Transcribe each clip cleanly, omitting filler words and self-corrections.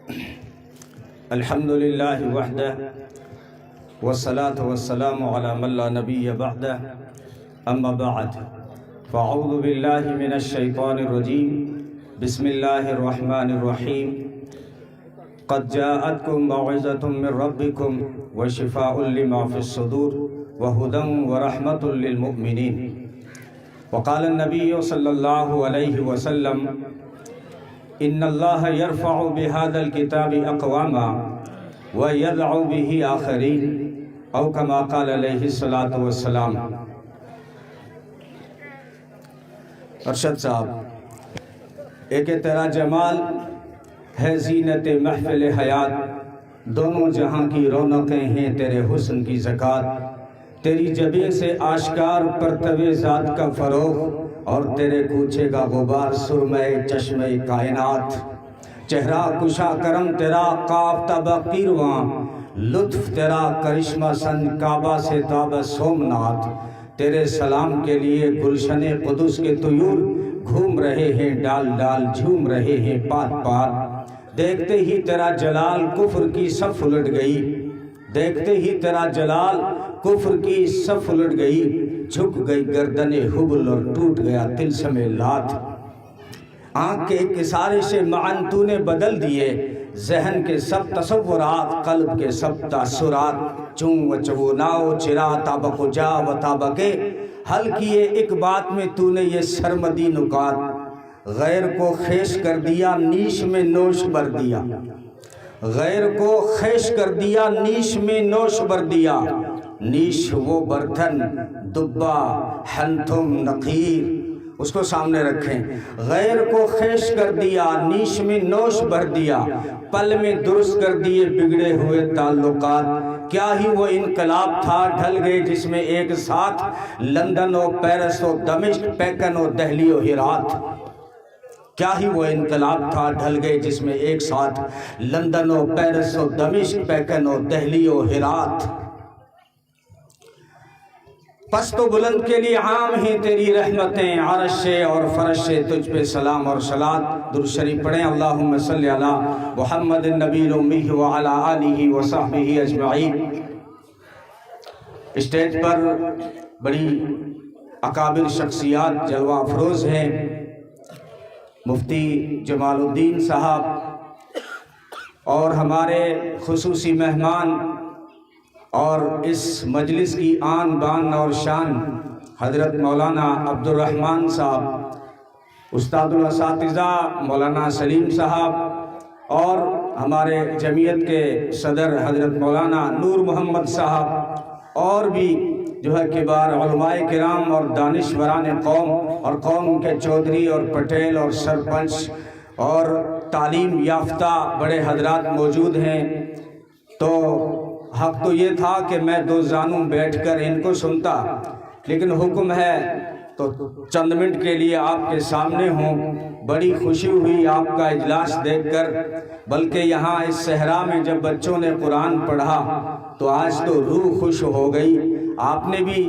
الحمد للہ وحدہ والصلاة والسلام علی من لا نبی بعدہ اما بعد فاعوذ باللہ من الشیطان الرجیم بسم اللہ الرحمن الرحیم قد جاءتکم موعظۃ من ربکم وشفاء لما فی الصدور وہدی ورحمۃ للمؤمنین وقال النبی صلی اللہ علیہ وسلم ان اللہ یرفع بهذا الكتاب اقواما ویدع به آخرین او کما قال علیہ الصلاۃ والسلام۔ ارشد صاحب، ایک تیرا جمال ہے زینت محفل حیات، دونوں جہاں کی رونقیں ہیں تیرے حسن کی زکوٰۃ، تیری جبیں سے آشکار پرتو ذات کا فروغ، اور تیرے کوچے کا غبار سرمے چشمے کائنات، چہرہ کشا کرم تیرا قاف تابہ قیرواں، لطف تیرا کرشمہ سن کعبہ سے تابہ سومنات، تیرے سلام کے لیے گلشن قدس کے طیور گھوم رہے ہیں، ڈال ڈال جھوم رہے ہیں پات پات، دیکھتے ہی تیرا جلال کفر کی صف الٹ گئی، دیکھتے ہی تیرا جلال کفر کی صف الٹ گئی، جھک گئی گردن حبل اور ٹوٹ گیا تلسم لات، آنکھ کے ایک اشارے سے معن تو نے بدل دیے، ذہن کے سب تصورات قلب کے سب تاثرات، چون و چو ناؤ چرا تابق و جا و تابقے، حل کیے ایک بات میں تو نے یہ سرمدی نکات، غیر کو خیش کر دیا نیش میں نوش بر دیا، غیر کو خیش کر دیا نیش میں نوش بر دیا، نیش وہ برتن دبا ہنتم نقیر، اس کو سامنے رکھیں، غیر کو خیش کر دیا نیش میں نوش بھر دیا، پل میں درست کر دیے بگڑے ہوئے تعلقات، کیا ہی وہ انقلاب تھا ڈھل گئے جس میں ایک ساتھ لندن و پیرس و دمشق پیکن و دہلی و ہرات، کیا ہی وہ انقلاب تھا ڈھل گئے جس میں ایک ساتھ لندن و پیرس و دمشق پیکن و دہلی و ہرات، پست و بلند کے لیے عام ہیں تیری رحمتیں، عرش سے اور فرش سے تجھ پہ سلام اور صلاۃ، درود شریف پڑھیں، اللہم صلی علی محمد النبی الامی وعلی آلہ وصحبہ اجمعین۔ اسٹیج پر بڑی اکابر شخصیات جلوہ افروز ہیں، مفتی جمال الدین صاحب اور ہمارے خصوصی مہمان اور اس مجلس کی آن بان اور شان حضرت مولانا عبد الرحمن صاحب، استاد الاساتذہ مولانا سلیم صاحب، اور ہمارے جمعیت کے صدر حضرت مولانا نور محمد صاحب، اور بھی جو ہے کبار علماء کرام اور دانشوران قوم اور قوم کے چودھری اور پٹیل اور سرپنچ اور تعلیم یافتہ بڑے حضرات موجود ہیں۔ تو حق تو یہ تھا کہ میں دو زانوں بیٹھ کر ان کو سنتا، لیکن حکم ہے تو چند منٹ کے لیے آپ کے سامنے ہوں۔ بڑی خوشی ہوئی آپ کا اجلاس دیکھ کر، بلکہ یہاں اس صحرا میں جب بچوں نے قرآن پڑھا تو آج تو روح خوش ہو گئی۔ آپ نے بھی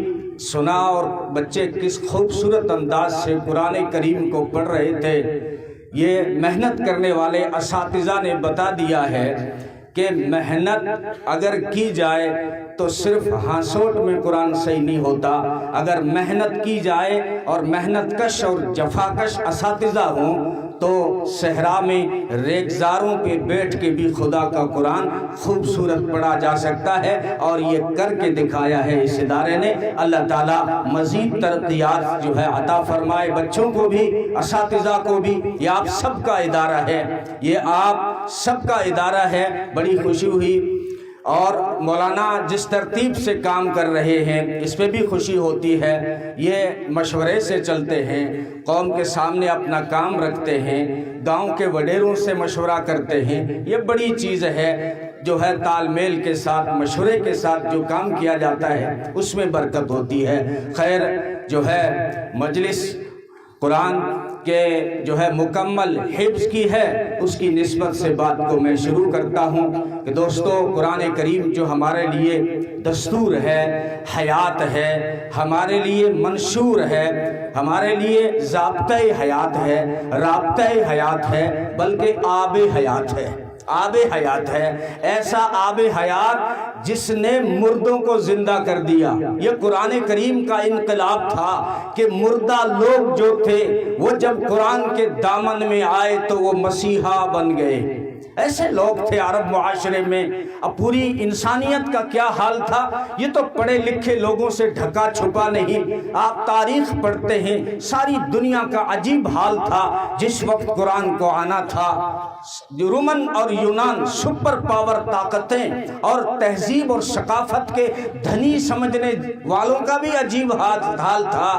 سنا اور بچے کس خوبصورت انداز سے قرآن کریم کو پڑھ رہے تھے۔ یہ محنت کرنے والے اساتذہ نے بتا دیا ہے کہ محنت اگر کی جائے تو صرف ہانسوٹ میں قرآن صحیح نہیں ہوتا، اگر محنت کی جائے اور محنت کش اور جفاکش اساتذہ ہوں تو صحرا میں ریگزاروں پہ بیٹھ کے بھی خدا کا قرآن خوبصورت پڑھا جا سکتا ہے، اور یہ کر کے دکھایا ہے اس ادارے نے۔ اللہ تعالیٰ مزید ترقیات جو ہے عطا فرمائے، بچوں کو بھی اساتذہ کو بھی۔ یہ آپ سب کا ادارہ ہے، یہ آپ سب کا ادارہ ہے۔ بڑی خوشی ہوئی، اور مولانا جس ترتیب سے کام کر رہے ہیں اس پہ بھی خوشی ہوتی ہے۔ یہ مشورے سے چلتے ہیں، قوم کے سامنے اپنا کام رکھتے ہیں، گاؤں کے وڈیروں سے مشورہ کرتے ہیں۔ یہ بڑی چیز ہے جو ہے تال میل کے ساتھ مشورے کے ساتھ جو کام کیا جاتا ہے اس میں برکت ہوتی ہے۔ خیر جو ہے مجلس قرآن کے جو ہے مکمل حفظ کی ہے، اس کی نسبت سے بات کو میں شروع کرتا ہوں کہ دوستو، قرآن کریم جو ہمارے لیے دستور ہے، حیات ہے، ہمارے لیے منشور ہے، ہمارے لیے ضابطۂ حیات ہے، رابطۂ حیات ہے، بلکہ آب حیات ہے۔ آب حیات ہے، ایسا آب حیات جس نے مردوں کو زندہ کر دیا۔ یہ قرآن کریم کا انقلاب تھا کہ مردہ لوگ جو تھے وہ جب قرآن کے دامن میں آئے تو وہ مسیحا بن گئے۔ ایسے لوگ تھے عرب معاشرے میں۔ اب پوری انسانیت کا کیا حال تھا، یہ تو پڑھے لکھے لوگوں سے ڈھکا چھپا نہیں۔ آپ تاریخ پڑھتے ہیں، ساری دنیا کا عجیب حال تھا جس وقت قرآن کو آنا تھا۔ رومن اور یونان سپر پاور طاقتیں اور تہذیب اور ثقافت کے دھنی سمجھنے والوں کا بھی عجیب حال تھا۔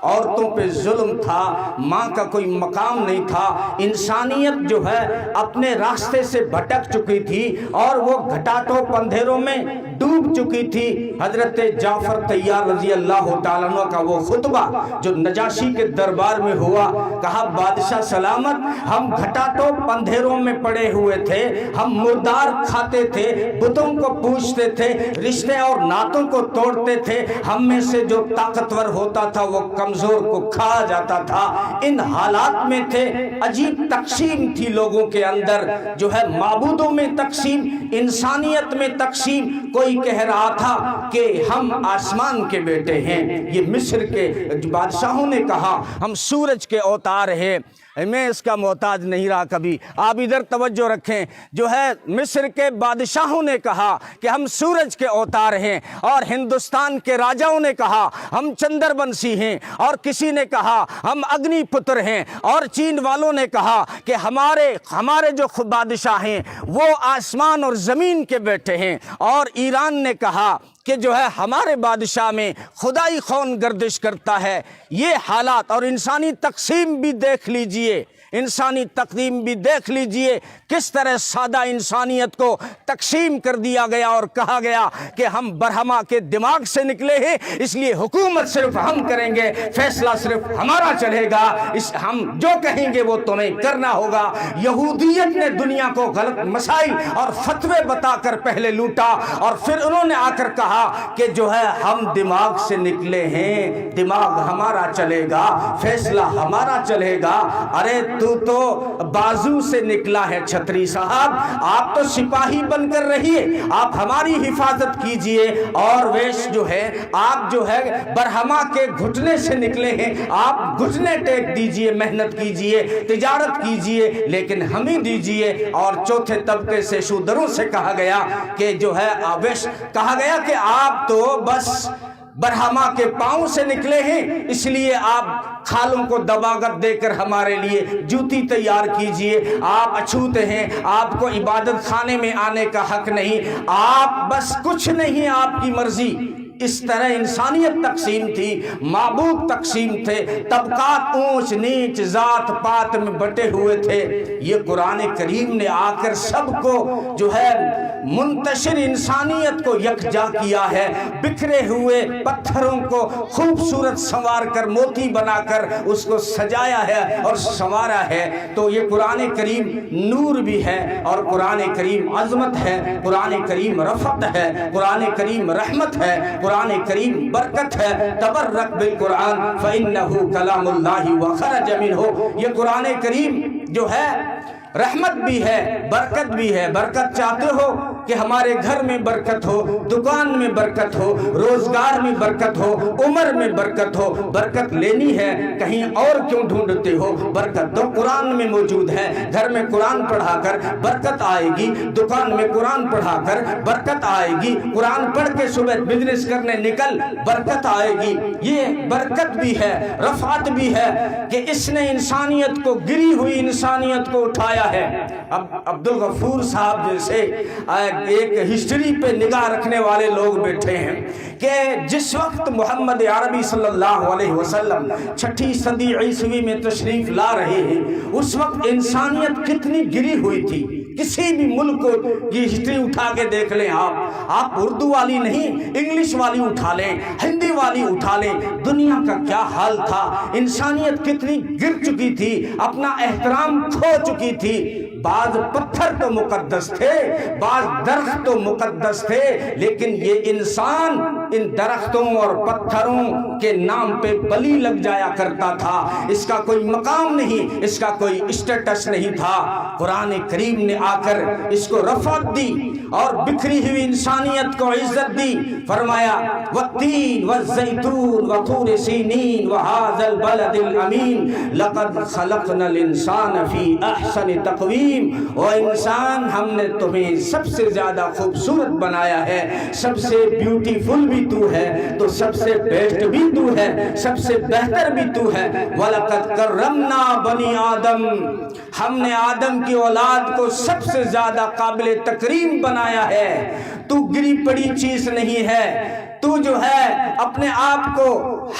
عورتوں پہ ظلم تھا، ماں کا کوئی مقام نہیں تھا۔ انسانیت جو ہے اپنے راستے سے بھٹک چکی تھی اور وہ گھٹاٹوپ اندھیروں میں ڈوب چکی تھی۔ حضرت جعفر طیار رضی اللہ تعالیٰ عنہ کا وہ خطبہ جو نجاشی کے دربار میں ہوا، کہا بادشاہ سلامت، ہم گھٹاٹوپ اندھیروں میں پڑے ہوئے تھے، ہم مردار کھاتے تھے، بتوں کو پوجتے تھے، رشتے اور ناتوں کو توڑتے تھے، ہم میں سے جو طاقتور ہوتا تھا وہ کمزور کو کھا جاتا تھا۔ ان حالات میں تھے، عجیب تقسیم تھی لوگوں کے اندر، جو ہے معبودوں میں تقسیم، انسانیت میں تقسیم۔ کوئی کہہ رہا تھا کہ ہم آسمان کے بیٹے ہیں، یہ مصر کے بادشاہوں نے کہا ہم سورج کے اوتار ہیں۔ میں اس کا محتاج نہیں رہا کبھی، آپ ادھر توجہ رکھیں۔ جو ہے مصر کے بادشاہوں نے کہا کہ ہم سورج کے اوتار ہیں، اور ہندوستان کے راجاؤں نے کہا ہم چندر بنسی ہیں، اور کسی نے کہا ہم اگنی پتر ہیں، اور چین والوں نے کہا کہ ہمارے جو بادشاہ ہیں وہ آسمان اور زمین کے بیٹے ہیں، اور ایران نے کہا کہ جو ہے ہمارے بادشاہ میں خدائی خون گردش کرتا ہے۔ یہ حالات، اور انسانی تقسیم بھی دیکھ لیجئے، انسانی تقسیم بھی دیکھ لیجئے، کس طرح سادہ انسانیت کو تقسیم کر دیا گیا اور کہا گیا کہ ہم برہما کے دماغ سے نکلے ہیں، اس لیے حکومت صرف ہم کریں گے، فیصلہ صرف ہمارا چلے گا، ہم جو کہیں گے وہ تمہیں کرنا ہوگا۔ یہودیت نے دنیا کو غلط مسائل اور فتوے بتا کر پہلے لوٹا، اور پھر انہوں نے آ کر کہا کہ جو ہے ہم دماغ سے نکلے ہیں، دماغ ہمارا چلے گا، فیصلہ ہمارا چلے گا۔ ارے تو بازو سے نکلا ہے چھتری صاحب، آپ تو سپاہی بن کر رہیے، آپ ہماری حفاظت کیجئے۔ اور ویش جو ہے آپ جو ہے برہما کے گھٹنے سے نکلے ہیں، آپ گھٹنے ٹیک دیجئے، محنت کیجئے، تجارت کیجئے، لیکن ہمیں دیجئے۔ اور چوتھے طبقے سے شودروں سے کہا گیا کہ جو ہے ویش کہا گیا کہ آپ تو بس برہما کے پاؤں سے نکلے ہیں، اس لیے آپ کھالوں کو دبا کر دے کر ہمارے لیے جوتی تیار کیجئے۔ آپ اچھوتے ہیں، آپ کو عبادت خانے میں آنے کا حق نہیں، آپ بس کچھ نہیں، آپ کی مرضی۔ اس طرح انسانیت تقسیم تھی، معبود تقسیم تھے، طبقات اونچ نیچ ذات پات میں بٹے ہوئے تھے۔ یہ قرآن کریم نے آ کر سب کو جو ہے منتشر انسانیت کو یکجا کیا ہے، بکھرے ہوئے پتھروں کو خوبصورت سنوار کر موتی بنا کر اس کو سجایا ہے اور سنوارا ہے۔ تو یہ قرآن کریم نور بھی ہے، اور قرآن کریم عظمت ہے، قرآن کریم رفعت ہے، قرآن کریم رحمت ہے، قرآن کریم برکت ہے۔ تبرک بالقرآن فإنہ کلام اللہ وخرج منہ۔ یہ قرآن کریم جو ہے رحمت بھی ہے، برکت بھی ہے۔ برکت چاہتے ہو کہ ہمارے گھر میں برکت ہو، دکان میں برکت ہو، روزگار میں برکت ہو، عمر میں برکت ہو، برکت لینی ہے کہیں اور کیوں ڈھونڈتے ہو؟ برکت تو قرآن میں موجود ہے۔ گھر میں قرآن پڑھا کر برکت آئے گی، دکان میں قرآن پڑھا کر برکت آئے گی، قرآن پڑھ کے صبح بزنس کرنے نکل، برکت آئے گی۔ یہ برکت بھی ہے، رفعت بھی ہے کہ اس نے انسانیت کو، گری ہوئی انسانیت کو اٹھایا ہے۔ اب عبدالغفور صاحب جیسے ایک ہسٹری پہ نگاہ رکھنے والے لوگ بیٹھے ہیں کہ جس وقت محمد عربی صلی اللہ علیہ وسلم 6 صدی عیسوی میں تشریف لا رہے ہیں، اس وقت انسانیت کتنی گری ہوئی تھی۔ کسی بھی ملک کی ہسٹری اٹھا کے دیکھ لیں، آپ اردو والی نہیں، انگلش والی اٹھا لیں، ہندی والی اٹھا لیں، دنیا کا کیا حال تھا، انسانیت کتنی گر چکی تھی، اپنا احترام کھو چکی تھی۔ بعض پتھر تو مقدس تھے، بعض درخت تو مقدس تھے، لیکن یہ انسان ان درختوں اور پتھروں کے نام پہ بلی لگ جایا کرتا تھا۔ اس کا کوئی مقام نہیں، اس کا کوئی اسٹیٹس نہیں تھا۔ قرآن کریم نے آ کر اس کو رفعت دی اور بکھری ہوئی انسانیت کو عزت دی۔ فرمایا والتین والزیتون وطور سینین وہذا البلد الامین لقد خلقنا الانسان فی احسن تقویم۔ او انسان، ہم نے تمہیں سب سے زیادہ خوبصورت بنایا ہے، سب سے بیوٹیفل بھی تو ہے، تو سب سے بیسٹ بھی تو ہے، سب سے بہتر بھی تو ہے۔ وَلَقَدْ كَرَّمْنَا بَنِي آدم، ہم نے آدم کی اولاد کو سب سے زیادہ قابل تکریم بنایا ہے۔ تو گری پڑی چیز نہیں ہے، تو جو ہے اپنے آپ کو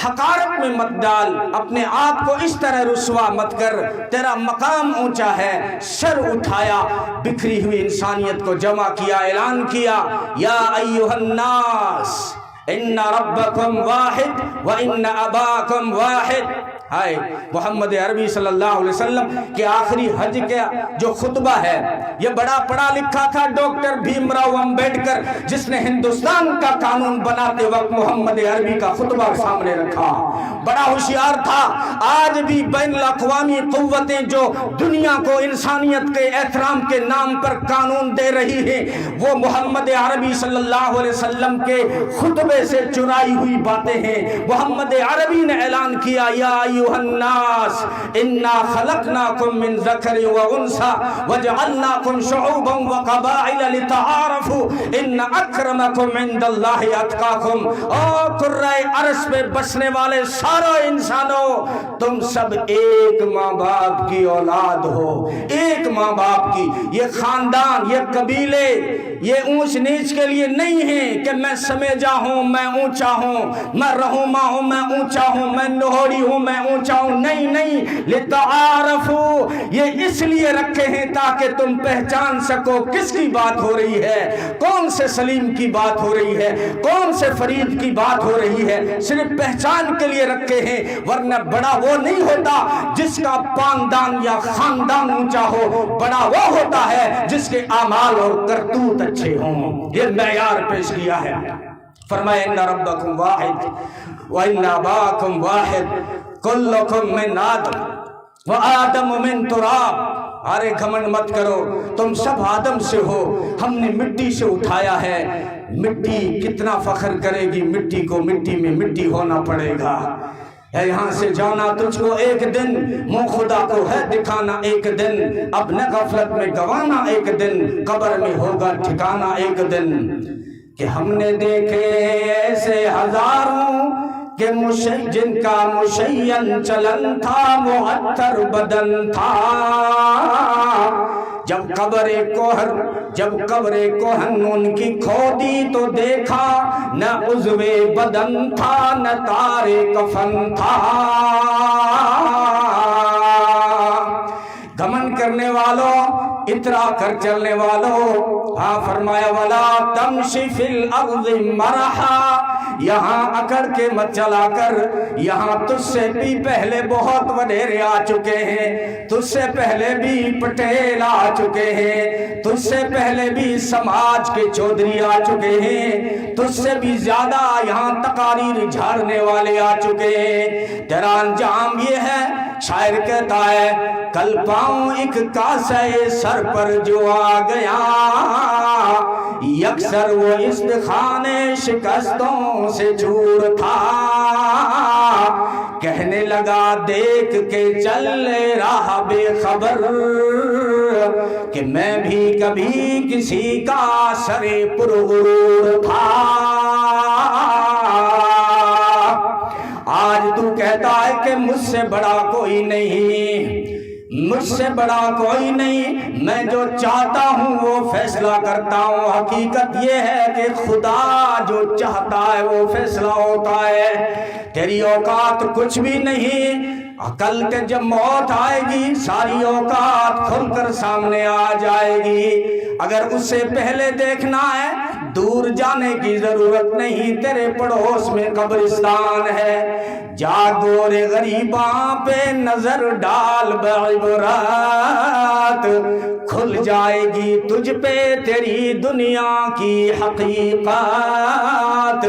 حقارت میں مت ڈال، اپنے آپ کو اس طرح رسوا مت کر، تیرا مقام اونچا ہے۔ سر اٹھایا، بکھری ہوئی انسانیت کو جمع کیا، اعلان کیا یا ایھا الناس ان ربکم واحد وان اباکم واحد۔ ہائے محمد عربی صلی اللہ علیہ وسلم کے آخری حج کا جو خطبہ ہے، یہ بڑا پڑھا لکھا تھا ڈاکٹر بھیم راؤ امبیڈکر، جس نے ہندوستان کا قانون بناتے وقت محمد عربی کا خطبہ سامنے رکھا۔ بڑا ہوشیار تھا۔ آج بھی بین الاقوامی قوتیں جو دنیا کو انسانیت کے احترام کے نام پر قانون دے رہی ہیں، وہ محمد عربی صلی اللہ علیہ وسلم کے خطبے سے چرائی ہوئی باتیں ہیں۔ محمد عربی نے اعلان کیا یا ایھا الناس انا خلقناکم من ذکر و انثی وجعلناکم شعوبا وقبائل لتعارفوا ان اکرمکم عند اللہ اتقاکم۔ او کرۂ ارض پہ بسنے والے سارے انسانوں، تم سب ایک ماں باپ کی اولاد ہو، ایک ماں باپ کی۔ یہ خاندان، یہ قبیلے، یہ اونچ نیچ کے لیے نہیں ہیں کہ میں سمیجا ہوں، میں اونچا ہوں، میں رہوما ہوں، میں اونچا ہوں، میں نہوری ہوں، میں اونچا ہوں۔ نہیں نہیں، لتعارفوا، یہ اس لیے رکھے ہیں تاکہ تم پہچان سکو کس کی بات ہو رہی ہے، کون سے سلیم کی بات ہو رہی ہے، کون سے فرید کی بات ہو رہی ہے۔ صرف پہچان کے لیے رکھے ہیں، ورنہ بڑا وہ نہیں ہوتا جس کا خاندان یا خاندان اونچا ہو، بڑا وہ ہوتا ہے جس کے اعمال اور کرتوت اچھے ہوں۔ یہ معیار پیش کیا ہے۔ فرمایا ان ربکم واحد وان اباکم واحد کلکم من آدم وآدم من تراب۔ ارے گھمنڈ مت کرو، تم سب آدم سے ہو، ہم نے مٹی سے اٹھایا ہے۔ مٹی کتنا فخر کرے گی، مٹی کو مٹی میں مٹی ہونا پڑے گا۔ یہاں سے جانا تجھ کو ایک دن، منہ خدا کو ہے دکھانا ایک دن، اپنے غفلت میں گوانا ایک دن، قبر میں ہوگا ٹھکانا ایک دن۔ کہ ہم نے دیکھے ایسے ہزاروں کہ جن کا مشین چلن تھا، معطر بدن تھا۔ جب قبر کوہن ان کی کھودی تو دیکھا، نہ عضو بدن تھا نہ تار کفن تھا۔ گھمنڈ کرنے والوں، اترا کر چلنے والوں، ہاں فرمایا ولا تمشی فی الارض مرحا، یہاں اکڑ کے مت چلا کر، یہاں تجھ سے بھی پہلے بہت وڈیرے آ چکے ہیں، تجھ سے پہلے بھی پٹیل آ چکے ہیں، تجھ سے پہلے بھی سماج کے چودھری آ چکے ہیں، تجھ سے بھی زیادہ یہاں تقاریر جھاڑنے والے آ چکے ہیں۔ تیرا انجام یہ ہے، شاعر کہتا ہے کل پاؤں ایک کاسے سر پر جو آ گیا، یکسر وہ استخانے شکستوں سے چور تھا۔ کہنے لگا دیکھ کے چل رہا بے خبر، کہ میں بھی کبھی کسی کا سرے پرغرور تھا۔ آج تو کہتا ہے کہ مجھ سے بڑا کوئی نہیں، مجھ سے بڑا کوئی نہیں، میں جو چاہتا ہوں وہ فیصلہ کرتا ہوں۔ حقیقت یہ ہے کہ خدا جو چاہتا ہے وہ فیصلہ ہوتا ہے۔ تیری اوقات کچھ بھی نہیں، کل کے جب موت آئے گی ساری اوقات کھل کر سامنے آ جائے گی، اگر اس سے پہلے دیکھنا ہے دور جانے کی ضرورت نہیں، تیرے پڑوس میں قبرستان ہے، جاگو رے غریباں پہ نظر ڈال بعبرات، کھل جائے گی تجھ پہ تیری دنیا کی حقیقات،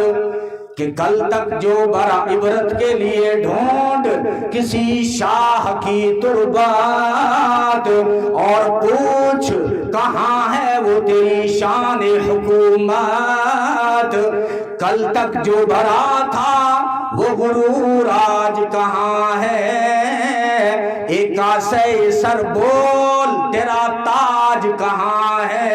کہ کل تک جو بھرا عبرت کے لیے ڈھونڈ کسی شاہ کی تربات، اور پوچھ کہاں ہے وہ تیری شان حکومت، کل تک جو بھرا تھا وہ غرور آج کہاں ہے، ایک آسے سر بول تیرا تاج کہاں ہے۔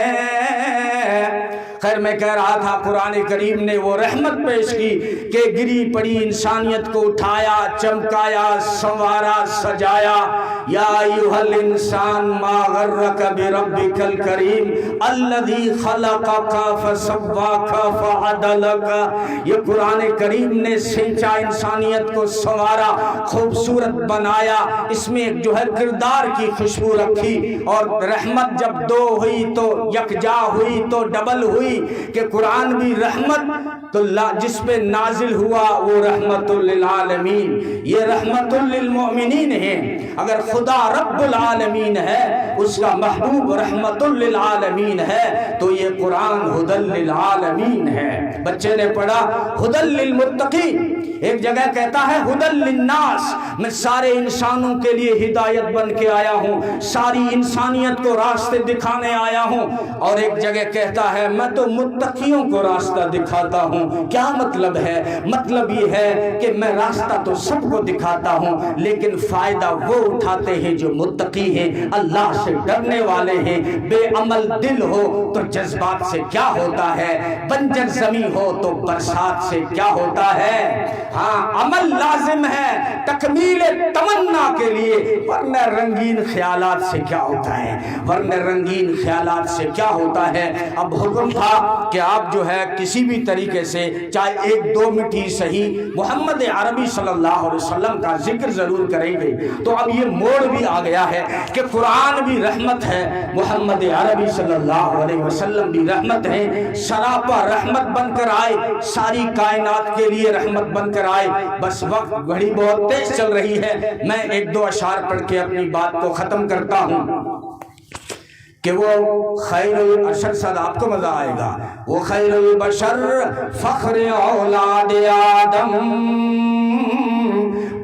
خیر میں کہہ رہا تھا قرآن کریم نے وہ رحمت پیش کی کہ گری پڑی انسانیت کو اٹھایا، چمکایا، سنوارا، سجایا، یا ایھا الانسان ما غرک بربک الکریم الذی خلقک فسواک فعدلک، یہ قرآن کریم نے سینچا، انسانیت کو سنوارا، خوبصورت بنایا، اس میں ایک جو ہے کردار کی خوشبو رکھی، اور رحمت جب دو ہوئی تو یکجا ہوئی تو ڈبل ہوئی، کہ قرآن بھی رحمت تو جس پہ نازل ہوا وہ رحمت للعالمین، یہ رحمت للمؤمنین ہے، اگر خدا رب العالمین ہے، اس کا محبوب رحمت للعالمین ہے، تو یہ قرآن ھدی للعالمین ہے۔ بچے نے پڑھا ھدی للمتقین، ایک جگہ کہتا ہے ھدی للناس، میں سارے انسانوں کے لیے ہدایت بن کے آیا ہوں، ساری انسانیت کو راستے دکھانے آیا ہوں، اور ایک جگہ کہتا ہے میں تو متقیوں کو راستہ دکھاتا ہوں۔ کیا مطلب ہے؟ مطلب یہ ہے کہ میں راستہ تو سب کو دکھاتا ہوں، لیکن فائدہ وہ اٹھاتے ہیں جو متقی ہیں، اللہ سے ڈرنے والے ہیں۔ بے عمل دل ہو تو جذبات سے کیا ہوتا ہے، بنجر زمین ہو تو برسات سے کیا ہوتا ہے۔ ہاں عمل لازم ہے تکمیل تمنا کے لیے، ورنہ رنگین خیالات سے کیا ہوتا ہے، ورنہ رنگین خیالات سے کیا ہوتا ہے۔ اب حکم تھا کہ آپ جو ہے کسی بھی طریقے سے چاہے ایک دو منٹ ہی صحیح محمد عربی صلی اللہ علیہ وسلم کا ذکر ضرور کریں گے۔ تو اب یہ موڑ بھی آ گیا ہے کہ قرآن بھی رحمت ہے، محمد عربی صلی اللہ علیہ وسلم بھی رحمت ہے، سراپا رحمت بن کر آئے، ساری کائنات کے لیے رحمت بن کر آئے۔ بس وقت گھڑی بہت تیز چل رہی ہے، میں ایک دو اشعار پڑھ کے اپنی بات کو ختم کرتا ہوں کہ وہ خیر البشر، صد آپ کو مزہ آئے گا، وہ خیر البشر فخر اولاد آدم،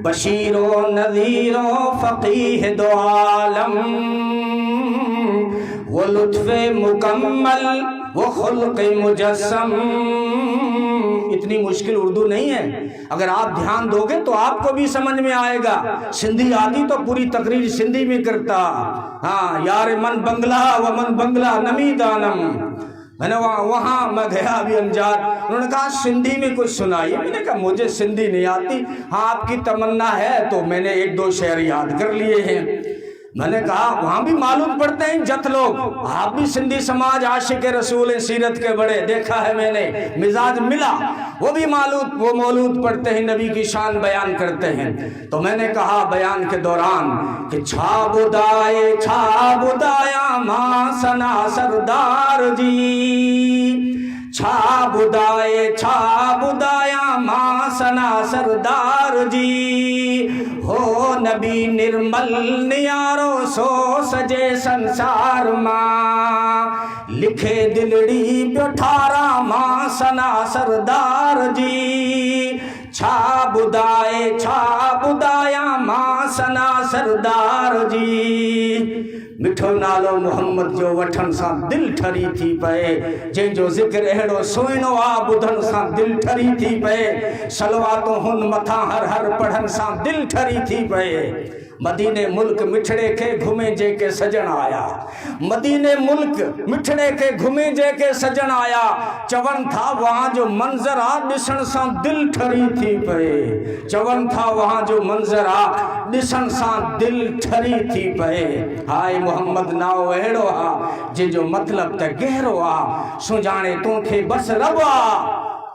بشیر و نذیر و فقیہ دو عالم، وہ لطف مکمل وہ خلق مجسم۔ اتنی مشکل اردو نہیں ہے، اگر آپ دھیان دو گے تو آپ کو بھی سمجھ میں آئے گا۔ سندھی آتی تو پوری تقریر سندھی میں کرتا، ہاں یار من بنگلہ و من بنگلہ نمی دانم، میں نے وہاں میں گیا بھی انجار، انہوں نے کہا سندھی میں کچھ سنائیے، میں نے کہا مجھے سندھی نہیں آتی، ہاں آپ کی تمنا ہے تو میں نے ایک دو شعر یاد کر لیے ہیں۔ میں نے کہا وہاں بھی معلوم پڑھتے ہیں جت لوگ، آپ بھی سندھی سماج عاشق رسول سیرت کے بڑے، دیکھا ہے میں نے، مزاج ملا، وہ بھی وہ مولود پڑھتے ہیں، نبی کی شان بیان کرتے ہیں۔ تو میں نے کہا بیان کے دوران کہ چھا بدایا ماں سنا سردار جی، چھا بدایا ماں سنا سردار جی، ہو نبی نرمل نیارو سو سجے سنسار ماں، لکھے دلڑی پیٹھارا ماں سنا سردار جی، چھا بدایا ماں سنا سردار جی، مٹھو نالو محمد جو وٹھن سان دل ٹھری تھی پئے، جن جو ذکر اہڑو سوئنو آ بدھن سان دل ٹھری تھی پئے، صلواتوں ہن متھا ہر ہر پڑھن سان دل ٹھری تھی پئے۔ مدینے ملک مٹھڑے کے گھمے جے کے سجن آیا، مدینے ملک مٹھڑے کے گھمے جے کے سجن آیا، چون تھا وہاں جو منظر آ ڈسن سان دل ٹھری تھی پئے، چون تھا وہاں جو منظر آ ڈسن سان دل ٹھری تھی پئے۔ ہائے محمد ناو اہڑو آ جن جو مطلب تے گہرو آ، سنجانے تو کھے بس رب آ،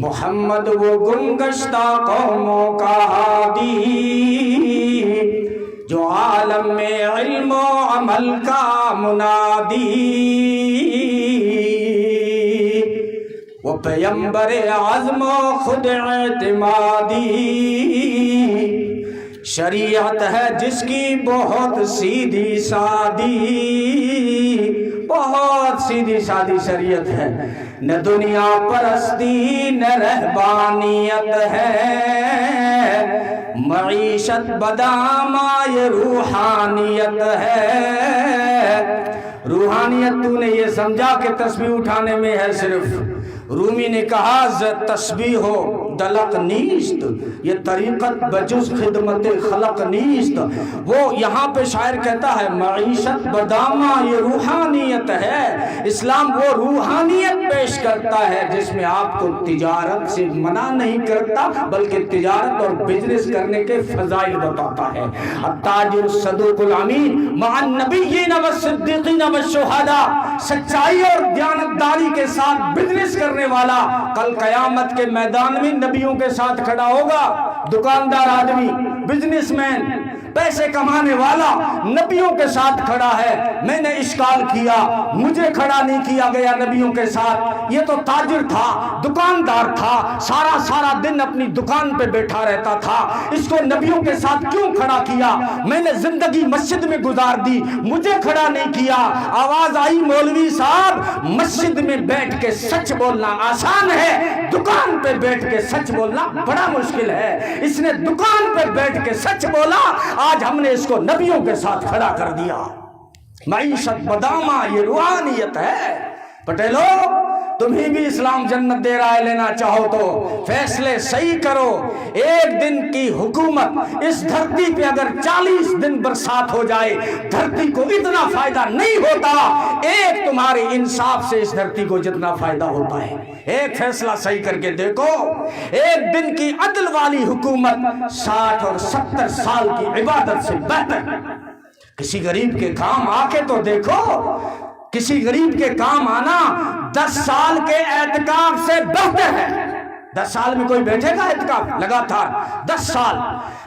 محمد وہ گمگشتہ قوموں کا ہادی، جو عالم میں علم و عمل کا منادی، وہ پیمبر عزم و خود اعتمادی، شریعت ہے جس کی بہت سیدھی سادی، بہت سیدھی سادی شریعت ہے، نہ دنیا پرستی نہ رہبانیت ہے، معیشت بدامہ یہ روحانیت ہے۔ روحانیت تو نے یہ سمجھا کہ تسبیح اٹھانے میں ہے صرف، رومی نے کہا تسبیح ہو دلق نیست، یہ طریقت بجز خدمت خلق نیست۔ وہ یہاں پہ شاعر کہتا ہے معیشت بدامہ یہ روحانیت ہے، اسلام وہ روحانیت پیش کرتا ہے جس میں آپ کو تجارت سے منع نہیں کرتا بلکہ تجارت اور بزنس کرنے کے فضائل بتاتا ہے۔ التاجر الصدوق الامین مع النبیین والصدیقین والشہداء، سچائی اور دیانتداری کے ساتھ بزنس کرنے والا کل قیامت کے میدان میں نبیوں کے ساتھ کھڑا ہوگا۔ دکاندار آدمی، بزنس مین، پیسے کمانے والا نبیوں کے ساتھ کھڑا ہے۔ میں نے اشکال کیا، مجھے کھڑا نہیں کیا گیا نبیوں کے ساتھ، یہ تو تاجر تھا، دکاندار تھا، سارا دن اپنی دکان پہ بیٹھا رہتا تھا، اس کو نبیوں کے ساتھ کیوں کھڑا کیا؟ میں نے زندگی مسجد میں گزار دی، مجھے کھڑا نہیں کیا۔ آواز آئی مولوی صاحب مسجد میں بیٹھ کے سچ بولنا آسان ہے، دکان پہ بیٹھ کے سچ بولنا بڑا مشکل ہے۔ اس نے دکان پہ بیٹھ کے سچ بولا، آج ہم نے اس کو نبیوں کے ساتھ کھڑا کر دیا۔ معیشت بدامہ یہ روحانیت ہے۔ پٹیلو تمہیں بھی اسلام جنت دے رہا ہے، لینا چاہو تو فیصلے صحیح کرو۔ ایک دن کی حکومت اس دھرتی پہ اگر 40 دن برسات ہو جائے دھرتی کو اتنا فائدہ نہیں ہوتا ایک تمہارے انصاف سے اس دھرتی کو جتنا فائدہ ہوتا ہے۔ ایک فیصلہ صحیح کر کے دیکھو، ایک دن کی عدل والی حکومت 60 اور 70 سال کی عبادت سے بہتر۔ کسی غریب کے کام آ کے تو دیکھو، کسی غریب کے کام آنا 10 سال کے اعتکاف سے بہتر ہے۔ 10 سال میں کوئی بیٹھے گا اعتکاف لگاتار 10 سال؟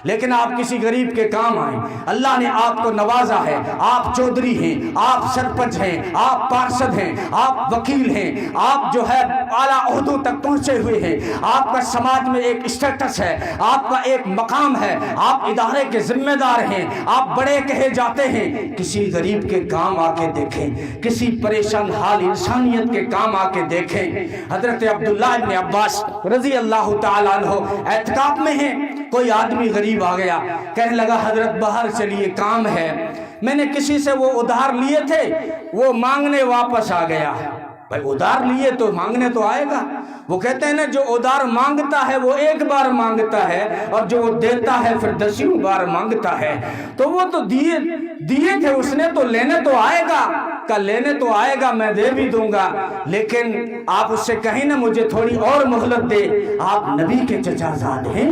لیکن آپ کسی غریب کے کام آئیں، اللہ نے آپ کو نوازا ہے، آپ چودھری ہیں، آپ سرپنچ ہیں، آپ پارشد ہیں، آپ وکیل ہیں، آپ جو ہے اعلیٰ عہدوں تک پہنچے ہوئے ہیں، آپ کا سماج میں ایک اسٹیٹس ہے، آپ کا ایک مقام ہے، آپ ادارے کے ذمہ دار ہیں، آپ بڑے کہے جاتے ہیں۔ کسی غریب کے کام آ کے دیکھیں، کسی پریشان حال انسانیت کے کام آ کے دیکھیں۔ حضرت عبداللہ ابن عباس رضی اللہ تعالیٰ عنہ اعتکاف میں ہیں، کوئی آدمی غریب آ گیا، کہنے لگا حضرت باہر چلیے کام ہے، میں نے کسی سے وہ ادھار لیے تھے، وہ مانگنے واپس آ گیا۔ بھائی ادھار لیے تو مانگنے تو آئے گا۔ وہ کہتے ہیں نا جو ادھار مانگتا ہے وہ ایک بار مانگتا ہے اور جو دیتا ہے پھر 10 بار مانگتا ہے۔ تو وہ تو دیے تھے اس نے، تو لینے تو آئے گا، کہ لینے تو آئے گا، میں دے بھی دوں گا، لیکن آپ اس سے کہیں نا مجھے تھوڑی اور مہلت دے، آپ نبی کے چچا زاد ہیں،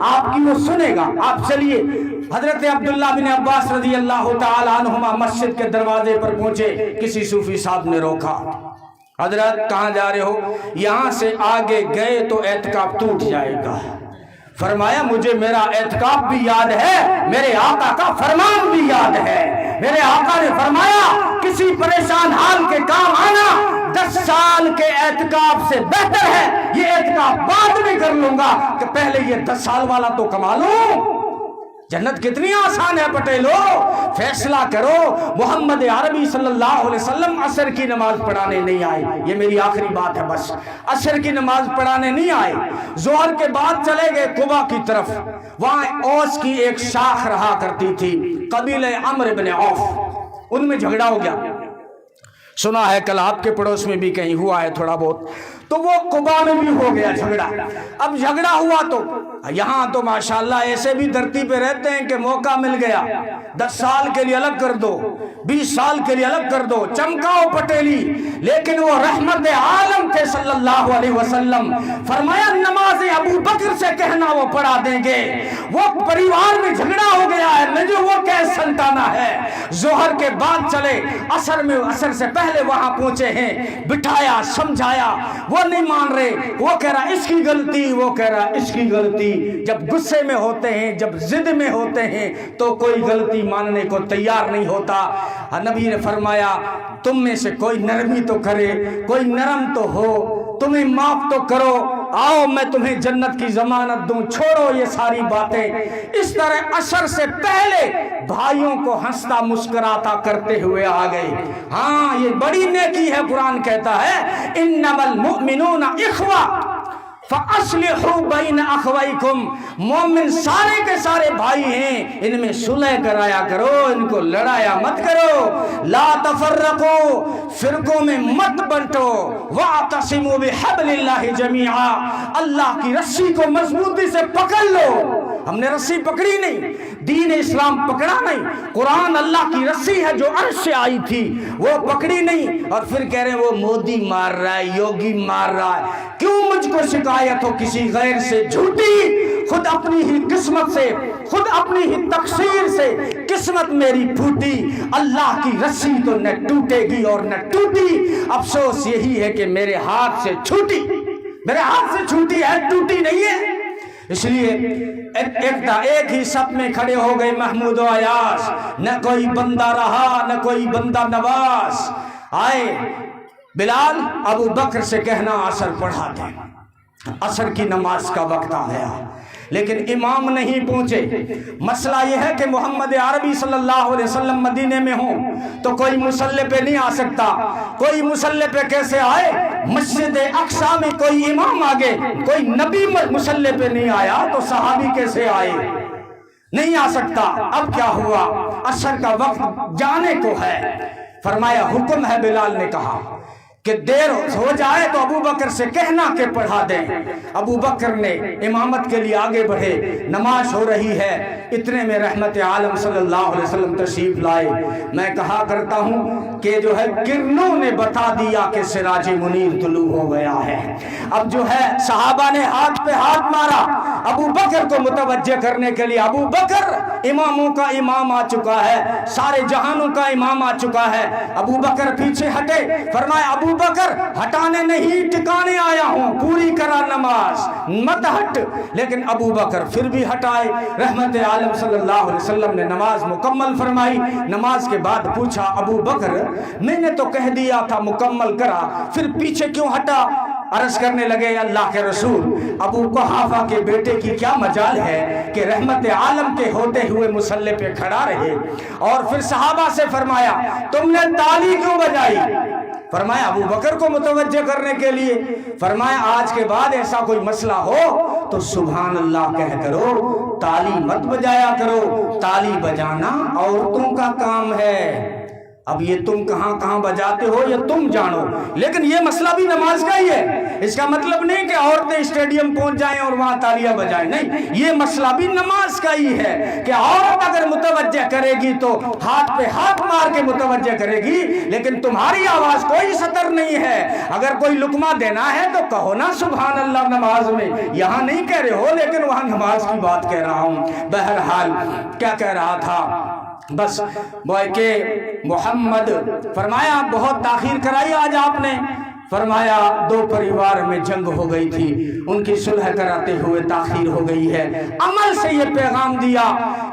آپ کی وہ سنے گا۔ آپ چلیے۔ حضرت عبداللہ بن عباس رضی اللہ تعالیٰ عنہما مسجد کے دروازے پر پہنچے، کسی صوفی صاحب نے روکا، حضرت کہاں جا رہے ہو؟ یہاں سے آگے گئے تو اعتکاف ٹوٹ جائے گا۔ فرمایا مجھے میرا اعتکاف بھی یاد ہے، میرے آقا کا فرمان بھی یاد ہے۔ میرے آقا نے فرمایا کسی پریشان حال کے کام آنا 10 سال کے اعتکاف سے بہتر ہے۔ یہ اعتکاف بعد میں کر لوں گا کہ پہلے یہ 10 سال والا تو کما لوں۔ جنت کتنی آسان ہے پٹیلو، فیصلہ کرو۔ محمد عربی صلی اللہ علیہ وسلم عصر کی نماز پڑھانے نہیں آئے، یہ میری آخری بات ہے بس، عصر کی نماز پڑھانے نہیں آئے، ظہر کے بعد چلے گئے قبا کی طرف، وہاں اوس کی ایک شاخ رہا کرتی تھی، قبیلہ عمرو بن عوف، ان میں جھگڑا ہو گیا، سنا ہے کل آپ کے پڑوس میں بھی کہیں ہوا ہے تھوڑا بہت، تو وہ قبا میں بھی ہو گیا جھگڑا۔ اب جھگڑا ہوا تو یہاں تو ماشاءاللہ ایسے بھی دھرتی پہ رہتے ہیں کہ موقع مل گیا 10 سال کے لیے الگ کر دو، 20 سال کے لیے الگ کر دو، چمکاؤ پٹیلی۔ لیکن وہ رحمت عالم تھے صلی اللہ علیہ وسلم، فرمایا نماز ابو بکر سے کہنا وہ پڑھا دیں گے، وہ پریوار میں جھگڑا ہو گیا ہے، مجھے وہ کیسے سلطانہ ہے۔ ظہر کے بعد چلے، عصر سے پہلے وہاں پہنچے ہیں، بٹھایا سمجھایا، وہ وہ نہیں مان رہے، وہ کہہ رہا اس کی غلطی، وہ کہہ رہا اس کی غلطی۔ جب غصے میں ہوتے ہیں، جب ضد میں ہوتے ہیں تو کوئی غلطی ماننے کو تیار نہیں ہوتا۔ نبی نے فرمایا تم میں سے کوئی نرمی تو کرے، کوئی نرم تو ہو، تمہیں معاف تو کرو، آؤ میں تمہیں جنت کی ضمانت دوں، چھوڑو یہ ساری باتیں۔ اس طرح عصر سے پہلے بھائیوں کو ہنستا مسکراتا کرتے ہوئے آ گئے۔ ہاں یہ بڑی نیکی ہے، قرآن کہتا ہے انما المؤمنون اخوہ فَأَصْلِحُوا بَيْنَ أَخْوَيْكُمْ، مومن سارے کے سارے بھائی ہیں، ان میں صلح کرایا کرو، ان کو لڑایا مت کرو۔ لا تفرقوا، فرقوں میں مت بنٹو۔ وَاعْتَصِمُوا بِحَبْلِ اللَّهِ جَمِيعًا، اللہ کی رسی کو مضبوطی سے پکڑ لو۔ ہم نے رسی پکڑی نہیں، دین اسلام پکڑا نہیں، قرآن اللہ کی رسی ہے جو عرش سے آئی تھی، وہ پکڑی نہیں، اور پھر کہہ رہے ہیں وہ مودی مار رہا ہے، یوگی مار رہا ہے۔ کیوں مجھ کو شکایت ہو کسی غیر سے جھوٹی؟ خود اپنی ہی قسمت سے، خود اپنی ہی تقصیر سے قسمت میری پھوٹی، اللہ کی رسی تو نہ ٹوٹے گی اور نہ ٹوٹی، افسوس یہی ہے کہ میرے ہاتھ سے چھوٹی، میرے ہاتھ سے چھوٹی ہے، ٹوٹی نہیں ہے۔ اس لیے ایک ہی سب میں کھڑے ہو گئے محمود و ایاز، نہ کوئی بندہ رہا نہ کوئی بندہ نواز۔ آئے بلال، ابو بکر سے کہنا عصر پڑھا دیں، عصر کی نماز کا وقت آ گیا، لیکن امام نہیں پہنچے۔ مسئلہ یہ ہے کہ محمد عربی صلی اللہ علیہ وسلم مدینے میں ہوں تو کوئی مصلی پہ نہیں آ سکتا۔ کوئی مصلی پہ کیسے آئے؟ مسجد اقصی میں کوئی امام آگے، کوئی نبی مصلی پہ نہیں آیا تو صحابی کیسے آئے؟ نہیں آ سکتا۔ اب کیا ہوا؟ عصر کا وقت جانے کو ہے، فرمایا حکم ہے، بلال نے کہا کہ دیر ہو جائے تو ابو بکر سے کہنا کہ پڑھا دیں۔ ابو بکر نے امامت کے لیے آگے بڑھے، نماز ہو رہی ہے، اتنے میں رحمت عالم صلی اللہ علیہ وسلم تشریف لائے۔ میں کہا کرتا ہوں کہ جو ہے کرنوں نے بتا دیا کہ سراج منیر طلوع ہو گیا ہے۔ اب جو ہے صحابہ نے ہاتھ پہ ہاتھ مارا ابو بکر کو متوجہ کرنے کے لیے۔ ابو بکر اماموں کا امام آ چکا ہے، سارے جہانوں کا امام آ چکا ہے۔ ابو بکر پیچھے ہٹے، فرمایا ابو بکر ہٹانے نہیں، ٹکانے آیا ہوں، پوری کرا نماز، مت ہٹ۔ لیکن ابو بکر پھر بھی ہٹائے۔ رحمت عالم صلی اللہ علیہ وسلم نے نماز مکمل فرمائی۔ نماز کے بعد پوچھا ابو بکر میں نے تو کہہ دیا تھا مکمل کرا، پھر پیچھے کیوں ہٹا؟ عرض کرنے لگے اللہ کے رسول، ابو قحافہ کے بیٹے کی کیا مجال ہے کہ رحمت عالم کے ہوتے ہوئے مصلی پہ کھڑا رہے؟ اور پھر صحابہ سے فرمایا تم نے تالی کیوں بجائی؟ فرمایا ابو بکر کو متوجہ کرنے کے لیے۔ فرمایا آج کے بعد ایسا کوئی مسئلہ ہو تو سبحان اللہ کہہ کرو، تالی مت بجایا کرو، تالی بجانا عورتوں کا کام ہے۔ اب یہ تم کہاں کہاں بجاتے ہو یہ تم جانو، لیکن یہ مسئلہ بھی نماز کا ہی ہے۔ اس کا مطلب نہیں کہ عورتیں اسٹیڈیم پہنچ جائیں اور وہاں تالیاں بجائیں، نہیں، یہ مسئلہ بھی نماز کا ہی ہے کہ عورت اگر متوجہ کرے گی تو ہاتھ پہ ہاتھ مار کے متوجہ کرے گی، لیکن تمہاری آواز کوئی سطر نہیں ہے۔ اگر کوئی لقمہ دینا ہے تو کہو نا سبحان اللہ نماز میں، یہاں نہیں کہہ رہے ہو لیکن وہاں نماز کی بات کہہ رہا ہوں۔ بہرحال کیا کہہ رہا تھا؟ بس بوائے کہ محمد فرمایا بہت تاخیر کرائی آج آپ نے۔ فرمایا دو پریوار میں جنگ ہو گئی تھی، ان کی صلح کراتے ہوئے تاخیر ہو گئی ہے۔ عمل سے یہ پیغام دیا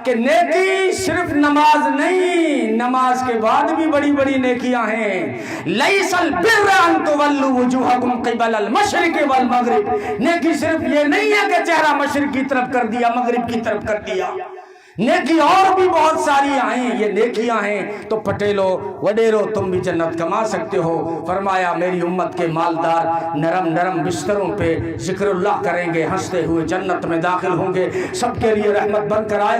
کہ نیکی صرف نماز نہیں، نماز کے بعد بھی بڑی بڑی نیکیاں ہیں۔ لیس البر ان تولوا وجوہکم قبل المشرق والمغرب، نیکی صرف یہ نہیں ہے کہ چہرہ مشرق کی طرف کر دیا مغرب کی طرف کر دیا، نیکی اور بھی بہت ساری آئیں، یہ نیکیاں ہیں تو پٹیلو وڈیرو تم بھی جنت کما سکتے ہو۔ فرمایا میری امت کے مالدار نرم نرم بستروں پہ ذکر اللہ کریں گے، ہنستے ہوئے جنت میں داخل ہوں گے، سب کے لیے رحمت بن کر آئے۔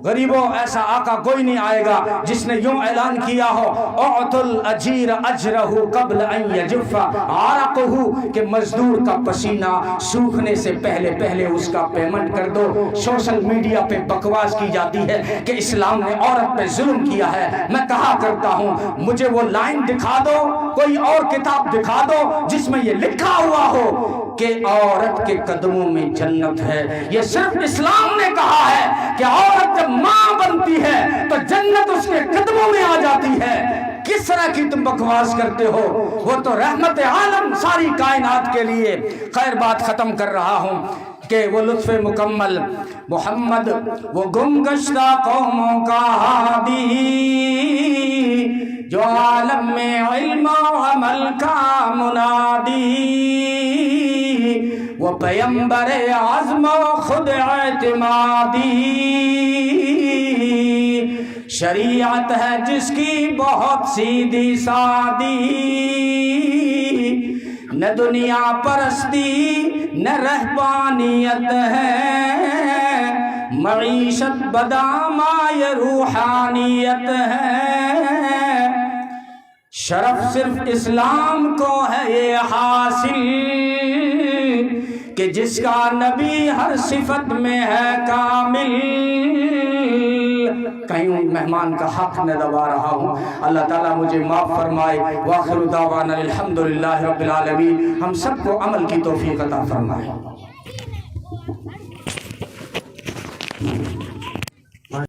غریبوں ایسا آقا کوئی نہیں آئے گا جس نے یوں اعلان کیا ہو اعط الاجیر اجرہ قبل ان یجف عرقہ، کہ مزدور کا پسینہ سوکھنے سے پہلے پہلے اس کا پیمنٹ کر دو۔ سوشل میڈیا پہ بکواس بکواس کی جاتی ہے کہ اسلام نے عورت پہ ظلم کیا ہے، میں کہا کرتا ہوں مجھے وہ لائن دکھا دو، کوئی اور کتاب دکھا دو جس میں یہ لکھا ہوا ہو کہ عورت کے قدموں میں جنت ہے۔ یہ صرف اسلام نے کہا ہے کہ عورت جب ماں بنتی ہے تو جنت اس کے قدموں میں آ جاتی ہے۔ کس طرح کی تم بکواس کرتے ہو؟ وہ تو رحمت عالم ساری کائنات کے لیے۔ خیر بات ختم کر رہا ہوں کہ وہ لطف مکمل محمد وہ گم گشتہ قوموں کا ہادی، جو عالم میں علم و عمل کا منادی، وہ پیمبر عزم و خود اعتمادی، شریعت ہے جس کی بہت سیدھی سادی، نہ دنیا پرستی نہ رہبانیت ہے، معیشت بدامای روحانیت ہے، شرف صرف اسلام کو ہے یہ حاصل کہ جس کا نبی ہر صفت میں ہے کامل۔ کہیں مہمان کا حق نہ دبا رہا ہوں، اللہ تعالیٰ مجھے معاف فرمائے۔ وآخر دعوانا الحمدللہ رب العالمین، ہم سب کو عمل کی توفیق عطا فرمائے۔